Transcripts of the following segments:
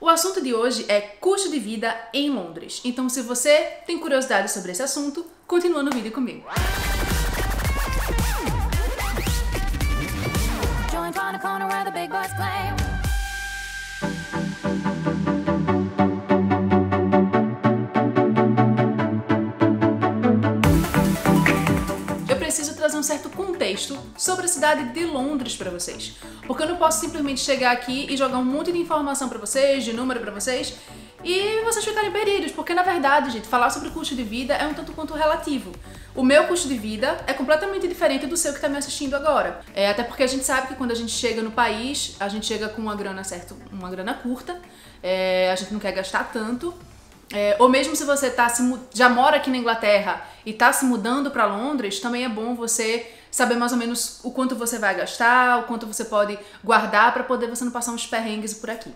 O assunto de hoje é custo de vida em Londres. Então, se você tem curiosidade sobre esse assunto, continua no vídeo comigo. Preciso trazer um certo contexto sobre a cidade de Londres para vocês, porque eu não posso simplesmente chegar aqui e jogar um monte de informação para vocês, de número para vocês, e vocês ficarem perdidos, porque na verdade, gente, falar sobre custo de vida é um tanto quanto relativo. O meu custo de vida é completamente diferente do seu que está me assistindo agora. Até porque a gente sabe que quando a gente chega no país, a gente chega com uma grana curta, a gente não quer gastar tanto. Ou mesmo se você já mora aqui na Inglaterra e está se mudando para Londres, também é bom você saber mais ou menos o quanto você vai gastar, o quanto você pode guardar para poder você não passar uns perrengues por aqui.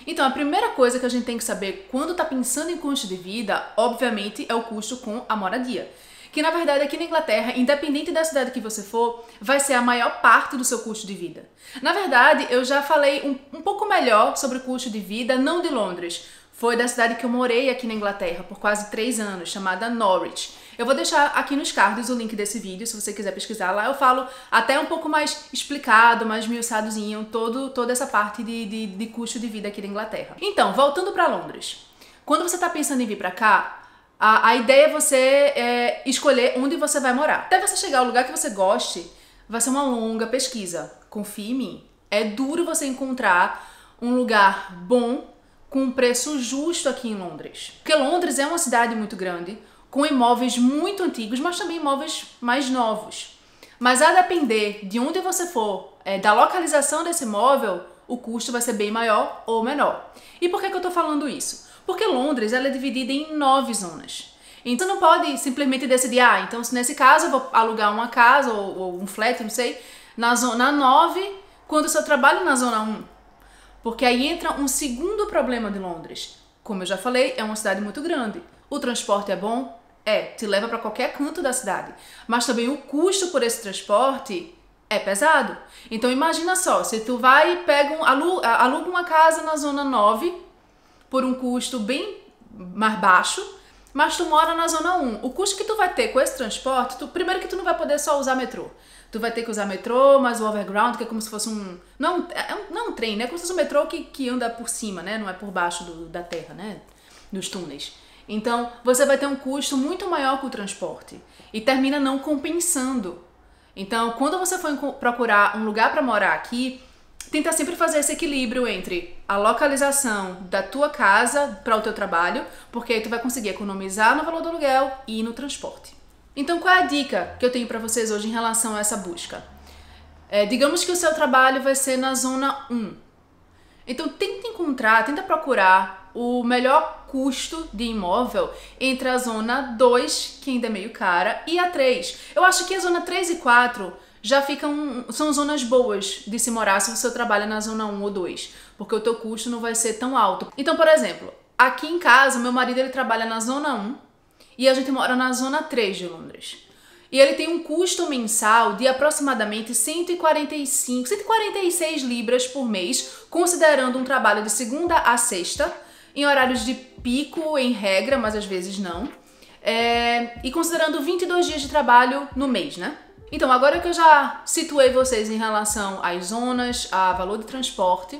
Então, a primeira coisa que a gente tem que saber quando está pensando em custo de vida, obviamente, é o custo com a moradia. Que na verdade aqui na Inglaterra, independente da cidade que você for, vai ser a maior parte do seu custo de vida. Na verdade, eu já falei um pouco melhor sobre o custo de vida, não de Londres. Foi da cidade que eu morei aqui na Inglaterra por quase 3 anos, chamada Norwich. Eu vou deixar aqui nos cards o link desse vídeo, se você quiser pesquisar lá. Eu falo até um pouco mais explicado, mais miuçadozinho, toda essa parte de custo de vida aqui na Inglaterra. Então, voltando para Londres. Quando você está pensando em vir para cá, a ideia é você escolher onde você vai morar. Até você chegar ao lugar que você goste, vai ser uma longa pesquisa. Confie em mim. É duro você encontrar um lugar bom com um preço justo aqui em Londres. Porque Londres é uma cidade muito grande, com imóveis muito antigos, mas também imóveis mais novos. Mas a depender de onde você for, da localização desse imóvel, o custo vai ser bem maior ou menor. E por que eu tô falando isso? Porque Londres ela é dividida em 9 zonas. Então você não pode simplesmente decidir, então se nesse caso eu vou alugar uma casa ou um flat, não sei, na zona 9, quando eu trabalho na zona 1. Porque aí entra um segundo problema de Londres. Como eu já falei, é uma cidade muito grande. O transporte é bom? Te leva para qualquer canto da cidade. Mas também o custo por esse transporte é pesado. Então imagina só, se tu vai e aluga uma casa na zona 9 por um custo bem mais baixo, mas tu mora na zona 1. O custo que tu vai ter com esse transporte, primeiro que tu não vai poder só usar metrô. Tu vai ter que usar metrô, mas o overground, que é como se fosse não é um trem, né? É como se fosse um metrô que anda por cima, né? Não é por baixo da terra, né? Dos túneis. Então, você vai ter um custo muito maior com o transporte. E termina não compensando. Então, quando você for procurar um lugar para morar aqui, tenta sempre fazer esse equilíbrio entre a localização da tua casa para o teu trabalho, porque aí tu vai conseguir economizar no valor do aluguel e no transporte. Então, qual é a dica que eu tenho para vocês hoje em relação a essa busca? Digamos que o seu trabalho vai ser na zona 1. Então, tenta procurar o melhor custo de imóvel entre a zona 2, que ainda é meio cara, e a 3. Eu acho que a zona 3 e 4 já são zonas boas de se morar se você trabalha na zona 1 ou 2, porque o teu custo não vai ser tão alto. Então, por exemplo, aqui em casa, meu marido ele trabalha na zona 1, e a gente mora na zona 3 de Londres. E ele tem um custo mensal de aproximadamente 146 libras por mês, considerando um trabalho de segunda a sexta, em horários de pico, em regra, mas às vezes não. E considerando 22 dias de trabalho no mês, né? Então, agora que eu já situei vocês em relação às zonas, a valor de transporte,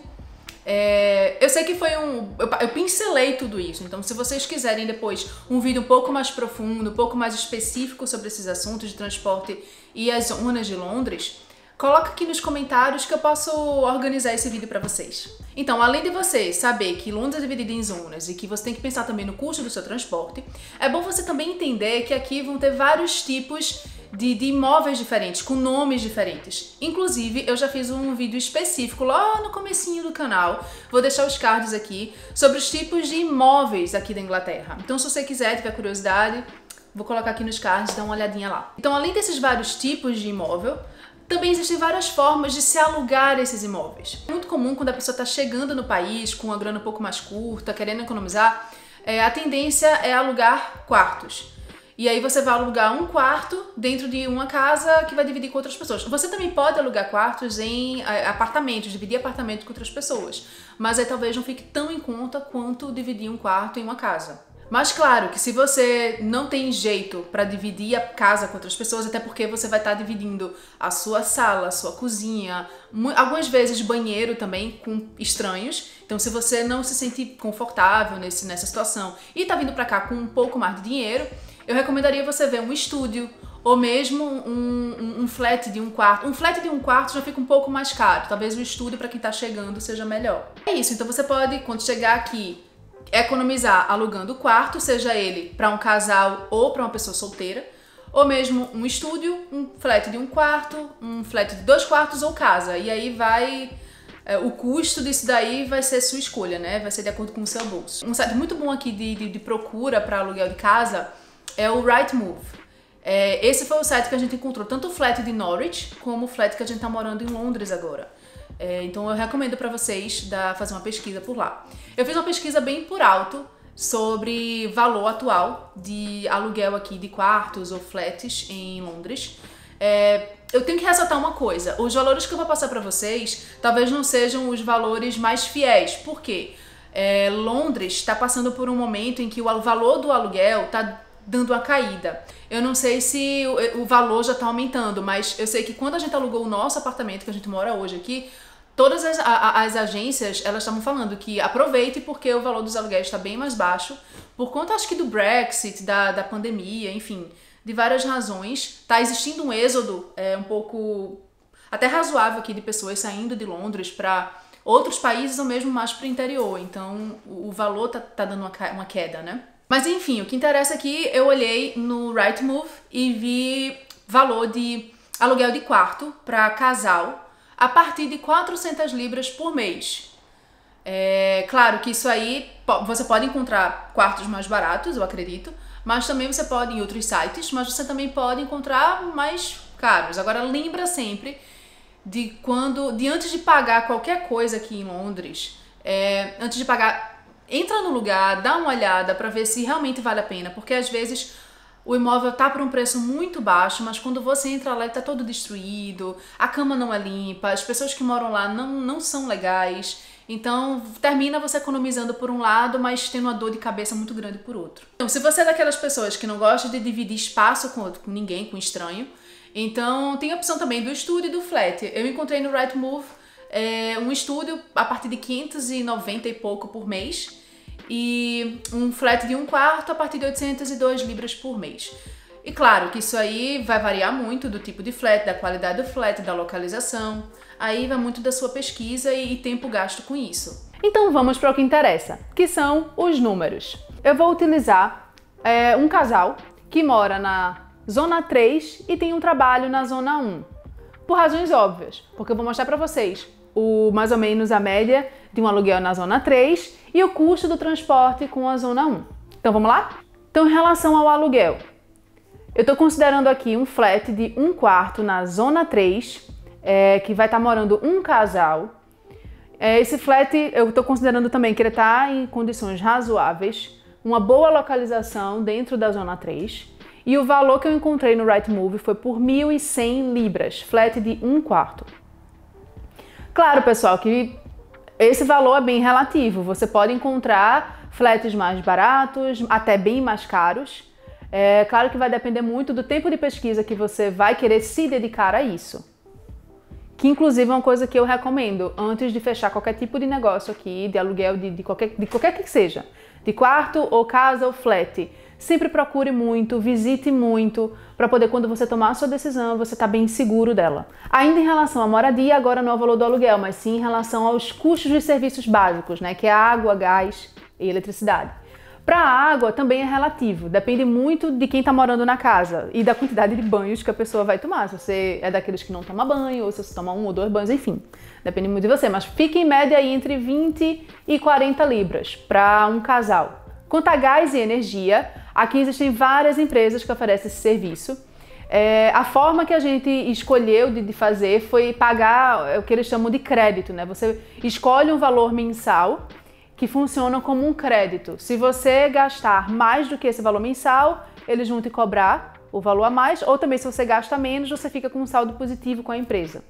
eu sei que eu pincelei tudo isso, então se vocês quiserem depois um vídeo um pouco mais profundo, um pouco mais específico sobre esses assuntos de transporte e as zonas de Londres, coloca aqui nos comentários que eu posso organizar esse vídeo para vocês. Então, além de você saber que Londres é dividida em zonas e que você tem que pensar também no custo do seu transporte, é bom você também entender que aqui vão ter vários tipos de imóveis diferentes, com nomes diferentes. Inclusive, eu já fiz um vídeo específico lá no comecinho do canal, vou deixar os cards aqui, sobre os tipos de imóveis aqui da Inglaterra. Então, se você quiser, tiver curiosidade, vou colocar aqui nos cards, dá uma olhadinha lá. Então, além desses vários tipos de imóvel, também existem várias formas de se alugar esses imóveis. É muito comum quando a pessoa está chegando no país com uma grana um pouco mais curta, querendo economizar, a tendência é alugar quartos. E aí você vai alugar um quarto dentro de uma casa que vai dividir com outras pessoas. Você também pode alugar quartos em apartamentos, dividir apartamentos com outras pessoas. Mas aí talvez não fique tão em conta quanto dividir um quarto em uma casa. Mas claro que se você não tem jeito para dividir a casa com outras pessoas, até porque você vai estar dividindo a sua sala, a sua cozinha, algumas vezes banheiro também com estranhos. Então se você não se sente confortável nessa situação e tá vindo para cá com um pouco mais de dinheiro, eu recomendaria você ver um estúdio ou mesmo um flat de um quarto. Um flat de um quarto já fica um pouco mais caro. Talvez o estúdio para quem tá chegando seja melhor. É isso, então você pode, quando chegar aqui, economizar alugando o quarto, seja ele para um casal ou para uma pessoa solteira, ou mesmo um estúdio, um flat de um quarto, um flat de 2 quartos ou casa. E aí o custo disso daí vai ser sua escolha, né? Vai ser de acordo com o seu bolso. Um site muito bom aqui de procura para aluguel de casa é o Rightmove. Esse foi o site que a gente encontrou tanto o flat de Norwich como o flat que a gente tá morando em Londres agora. Então eu recomendo para vocês fazer uma pesquisa por lá. Eu fiz uma pesquisa bem por alto sobre valor atual de aluguel aqui de quartos ou flats em Londres. Eu tenho que ressaltar uma coisa: os valores que eu vou passar para vocês talvez não sejam os valores mais fiéis. Por quê? Londres está passando por um momento em que o valor do aluguel está dando uma caída. Eu não sei se o valor já está aumentando, mas eu sei que quando a gente alugou o nosso apartamento, que a gente mora hoje aqui, todas as agências, elas estavam falando que aproveite porque o valor dos aluguéis está bem mais baixo, por conta acho que do Brexit, da pandemia, enfim, de várias razões. Está existindo um êxodo um pouco até razoável aqui de pessoas saindo de Londres para outros países ou mesmo mais para o interior. Então o valor tá dando uma queda, né? Mas enfim, o que interessa aqui, eu olhei no Rightmove e vi valor de aluguel de quarto para casal a partir de 400 libras por mês. Claro que isso aí, você pode encontrar quartos mais baratos, eu acredito, mas também você pode ir em outros sites, mas você também pode encontrar mais caros. Agora lembra sempre de antes de pagar qualquer coisa aqui em Londres, antes de pagar, entra no lugar, dá uma olhada para ver se realmente vale a pena, porque às vezes o imóvel tá por um preço muito baixo, mas quando você entra lá ele tá todo destruído, a cama não é limpa, as pessoas que moram lá não são legais, então termina você economizando por um lado, mas tendo uma dor de cabeça muito grande por outro. Então, se você é daquelas pessoas que não gosta de dividir espaço com ninguém, com estranho, então tem a opção também do estúdio e do flat. Eu encontrei no Rightmove um estúdio a partir de 590 e pouco por mês e um flat de um quarto a partir de 802 libras por mês. E claro que isso aí vai variar muito do tipo de flat, da qualidade do flat, da localização. Aí vai muito da sua pesquisa e tempo gasto com isso. Então vamos para o que interessa, que são os números. Eu vou utilizar um casal que mora na Zona 3 e tem um trabalho na Zona 1. Por razões óbvias, porque eu vou mostrar para vocês mais ou menos a média de um aluguel na Zona 3 e o custo do transporte com a Zona 1. Então vamos lá? Então em relação ao aluguel, eu estou considerando aqui um flat de um quarto na Zona 3, que vai estar morando um casal. Esse flat eu estou considerando também que ele está em condições razoáveis, uma boa localização dentro da Zona 3. E o valor que eu encontrei no Rightmove foi por 1.100 libras, flat de um quarto. Claro, pessoal, que esse valor é bem relativo. Você pode encontrar flats mais baratos, até bem mais caros. Claro que vai depender muito do tempo de pesquisa que você vai querer se dedicar a isso. Que inclusive é uma coisa que eu recomendo antes de fechar qualquer tipo de negócio aqui, de aluguel, de qualquer que seja. De quarto ou casa ou flat. Sempre procure muito, visite muito, para poder, quando você tomar a sua decisão, você tá bem seguro dela. Ainda em relação à moradia, agora não é o valor do aluguel, mas sim em relação aos custos de serviços básicos, né? Que é água, gás e eletricidade. Para a água também é relativo, depende muito de quem está morando na casa e da quantidade de banhos que a pessoa vai tomar. Se você é daqueles que não toma banho, ou se você toma 1 ou 2 banhos, enfim, depende muito de você. Mas fique em média aí entre 20 e 40 libras para um casal. Quanto a gás e energia, aqui existem várias empresas que oferecem esse serviço. A forma que a gente escolheu de fazer foi pagar o que eles chamam de crédito, né? Você escolhe um valor mensal que funcionam como um crédito. Se você gastar mais do que esse valor mensal, eles vão te cobrar o valor a mais, ou também se você gasta menos, você fica com um saldo positivo com a empresa.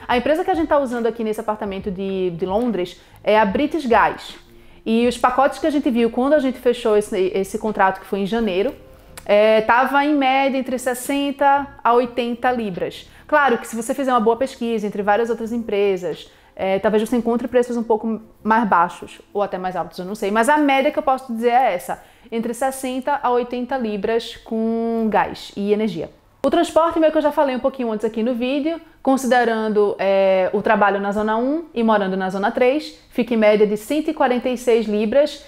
A empresa que a gente está usando aqui nesse apartamento de Londres é a British Gas. E os pacotes que a gente viu quando a gente fechou esse contrato, que foi em janeiro, estava em média entre 60 a 80 libras. Claro que se você fizer uma boa pesquisa entre várias outras empresas, talvez você encontre preços um pouco mais baixos, ou até mais altos, eu não sei. Mas a média que eu posso dizer é essa, entre 60 a 80 libras com gás e energia. O transporte, meio que eu já falei um pouquinho antes aqui no vídeo, considerando o trabalho na zona 1 e morando na zona 3, fica em média de 146 libras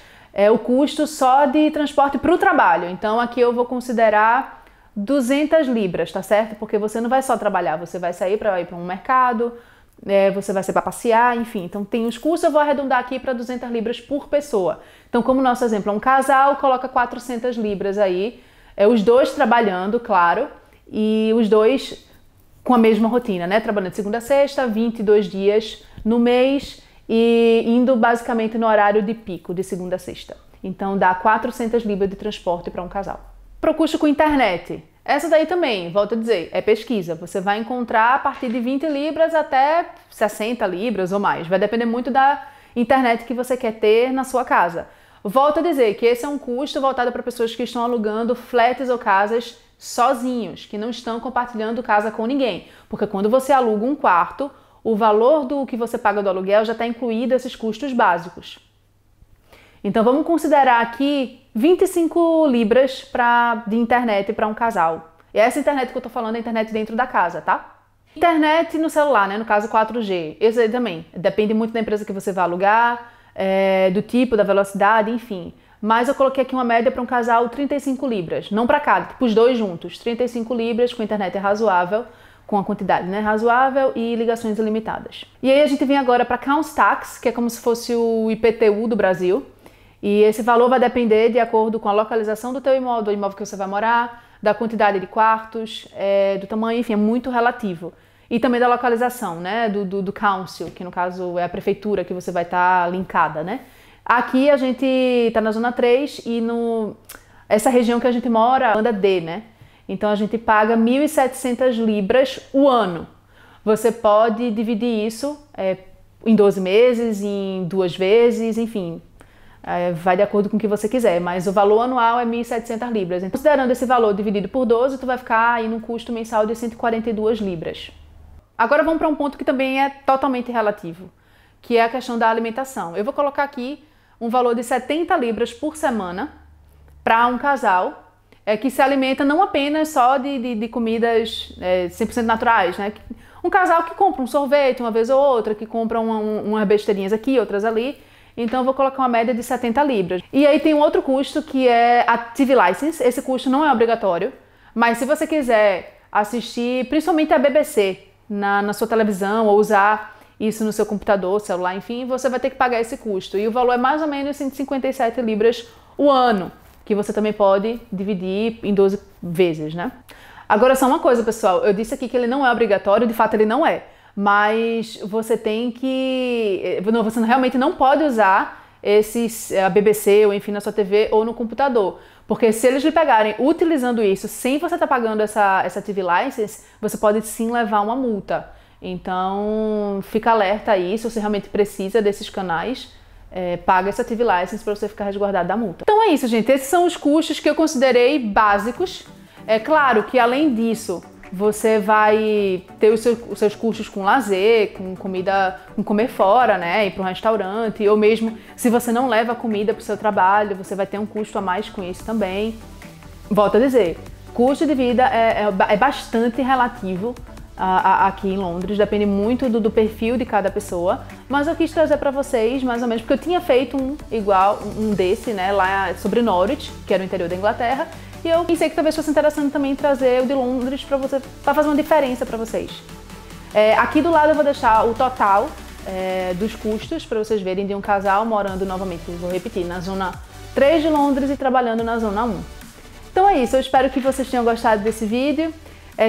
o custo só de transporte para o trabalho. Então aqui eu vou considerar 200 libras, tá certo? Porque você não vai só trabalhar, você vai sair para ir para um mercado, você vai sair para passear, enfim. Então tem os custos, eu vou arredondar aqui para 200 libras por pessoa. Então, como nosso exemplo é um casal, coloca 400 libras aí, os dois trabalhando, claro, e os dois com a mesma rotina, né? Trabalhando de segunda a sexta, 22 dias no mês e indo basicamente no horário de pico, de segunda a sexta. Então dá 400 libras de transporte para um casal. Para o custo com internet, essa daí também, volto a dizer, é pesquisa. Você vai encontrar a partir de 20 libras até 60 libras ou mais. Vai depender muito da internet que você quer ter na sua casa. Volto a dizer que esse é um custo voltado para pessoas que estão alugando flats ou casas sozinhos, que não estão compartilhando casa com ninguém. Porque quando você aluga um quarto, o valor do que você paga do aluguel já está incluído esses custos básicos. Então vamos considerar aqui 25 libras de internet para um casal. E essa internet que eu estou falando é a internet dentro da casa, tá? Internet no celular, né? No caso 4G. Esse aí também. Depende muito da empresa que você vai alugar, do tipo, da velocidade, enfim. Mas eu coloquei aqui uma média para um casal 35 libras. Não para cada, tipo os dois juntos. 35 libras com internet é razoável, com a quantidade, né? Razoável e ligações ilimitadas. E aí a gente vem agora para Council Tax, que é como se fosse o IPTU do Brasil. E esse valor vai depender de acordo com a localização do teu imóvel, do imóvel que você vai morar, da quantidade de quartos, do tamanho, enfim, é muito relativo. E também da localização, né, do council, que no caso é a prefeitura que você vai estar linkada, né. Aqui a gente está na zona 3 e essa região que a gente mora, banda D, né. Então a gente paga 1.700 libras o ano. Você pode dividir isso em 12 meses, em 2 vezes, enfim. Vai de acordo com o que você quiser, mas o valor anual é 1.700 libras. Então, considerando esse valor dividido por 12, tu vai ficar aí num custo mensal de 142 libras. Agora vamos para um ponto que também é totalmente relativo, que é a questão da alimentação. Eu vou colocar aqui um valor de 70 libras por semana para um casal que se alimenta não apenas só de comidas 100% naturais, né? Um casal que compra um sorvete uma vez ou outra, que compra umas besteirinhas aqui, outras ali. Então eu vou colocar uma média de 70 libras. E aí tem um outro custo que é a TV License. Esse custo não é obrigatório, mas se você quiser assistir principalmente a BBC na sua televisão ou usar isso no seu computador, celular, enfim, você vai ter que pagar esse custo. E o valor é mais ou menos 157 libras o ano, que você também pode dividir em 12 vezes, né? Agora só uma coisa, pessoal, eu disse aqui que ele não é obrigatório, de fato ele não é. Mas você tem que... você realmente não pode usar a BBC ou enfim na sua TV ou no computador. Porque se eles lhe pegarem utilizando isso sem você estar pagando essa TV License, você pode sim levar uma multa. Então fica alerta aí, se você realmente precisa desses canais, paga essa TV License para você ficar resguardado da multa. Então é isso, gente. Esses são os custos que eu considerei básicos. É claro que além disso, você vai ter os seus custos com lazer, com comida, com comer fora, né? Ir para um restaurante, ou mesmo se você não leva comida para o seu trabalho, você vai ter um custo a mais com isso também. Volto a dizer, custo de vida é bastante relativo aqui em Londres, depende muito do perfil de cada pessoa, mas eu quis trazer para vocês mais ou menos, porque eu tinha feito um desse, né? Lá sobre Norwich, que era o interior da Inglaterra, e eu pensei que talvez fosse interessante também trazer o de Londres para fazer uma diferença para vocês. Aqui do lado eu vou deixar o total dos custos para vocês verem de um casal morando novamente, vou repetir, na zona 3 de Londres e trabalhando na zona 1. Então é isso, eu espero que vocês tenham gostado desse vídeo.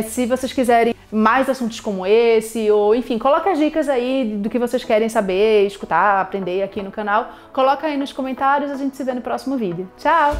Se vocês quiserem mais assuntos como esse, ou enfim, coloca as dicas aí do que vocês querem saber, escutar, aprender aqui no canal. Coloca aí nos comentários, a gente se vê no próximo vídeo. Tchau!